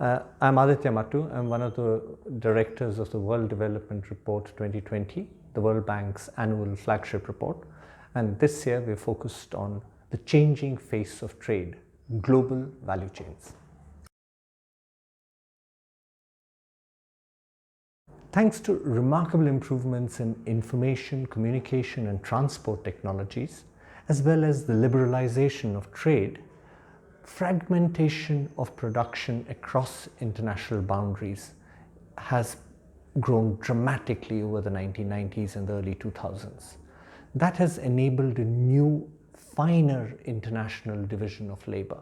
I'm Aaditya Mattoo. I'm one of the directors of the World Development Report 2020, the World Bank's annual flagship report. And this year we're focused on the changing face of trade, global value chains. Thanks to remarkable improvements in information, communication and transport technologies, as well as the liberalization of trade, fragmentation of production across international boundaries has grown dramatically over the 1990s and the early 2000s. That has enabled a new, finer international division of labor.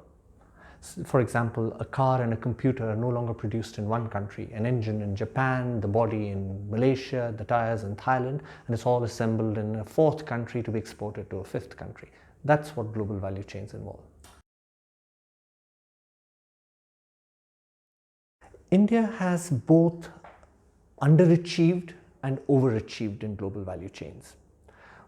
For example, a car and a computer are no longer produced in one country. An engine in Japan, the body in Malaysia, the tires in Thailand, and it's all assembled in a fourth country to be exported to a fifth country. That's what global value chains involve. India has both underachieved and overachieved in global value chains.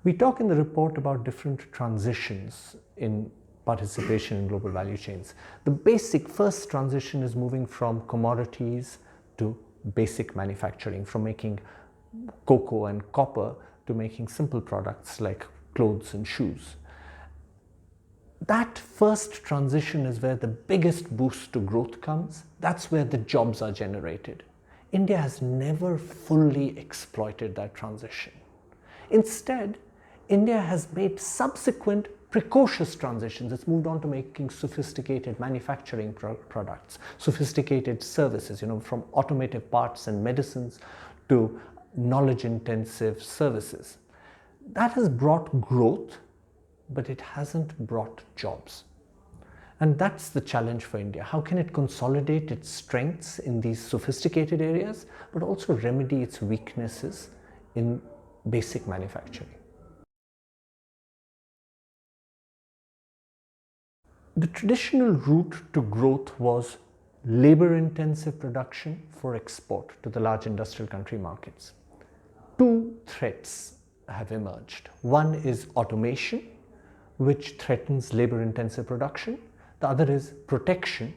We talk in the report about different transitions in participation in global value chains. The basic first transition is moving from commodities to basic manufacturing, from making cocoa and copper to making simple products like clothes and shoes. That first transition is where the biggest boost to growth comes. That's where the jobs are generated. India has never fully exploited that transition. Instead, India has made subsequent precocious transitions. It's moved on to making sophisticated manufacturing products, sophisticated services, from automotive parts and medicines to knowledge-intensive services. That has brought growth, but it hasn't brought jobs. And that's the challenge for India. How can it consolidate its strengths in these sophisticated areas, but also remedy its weaknesses in basic manufacturing? The traditional route to growth was labor-intensive production for export to the large industrial country markets. Two threats have emerged. One is automation, which threatens labor-intensive production. The other is protection,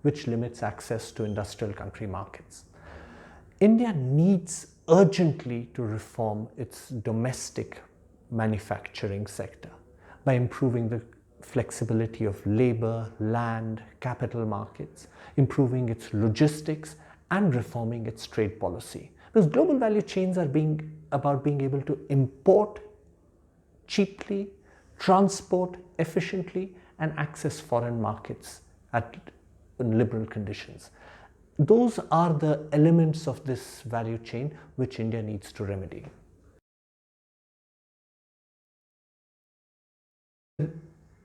which limits access to industrial country markets. India needs urgently to reform its domestic manufacturing sector by improving the flexibility of labor, land, capital markets, improving its logistics and reforming its trade policy. Because global value chains are about being able to import cheaply, transport efficiently and access foreign markets at liberal conditions. Those are the elements of this value chain which India needs to remedy.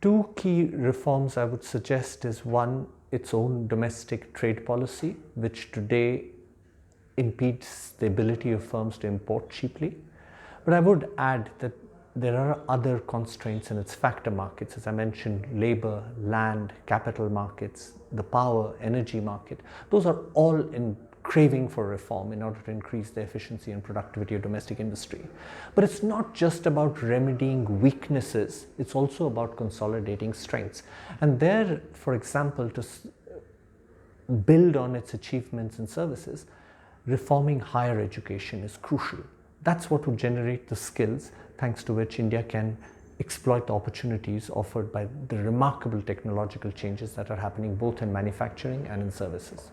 Two key reforms I would suggest is one, its own domestic trade policy, which today impedes the ability of firms to import cheaply. But I would add that there are other constraints in its factor markets, as I mentioned, labor, land, capital markets, the power, energy market. Those are all in craving for reform in order to increase the efficiency and productivity of domestic industry. But it's not just about remedying weaknesses, it's also about consolidating strengths. And there, for example, to build on its achievements and services, reforming higher education is crucial. That's what would generate the skills thanks to which India can exploit the opportunities offered by the remarkable technological changes that are happening both in manufacturing and in services.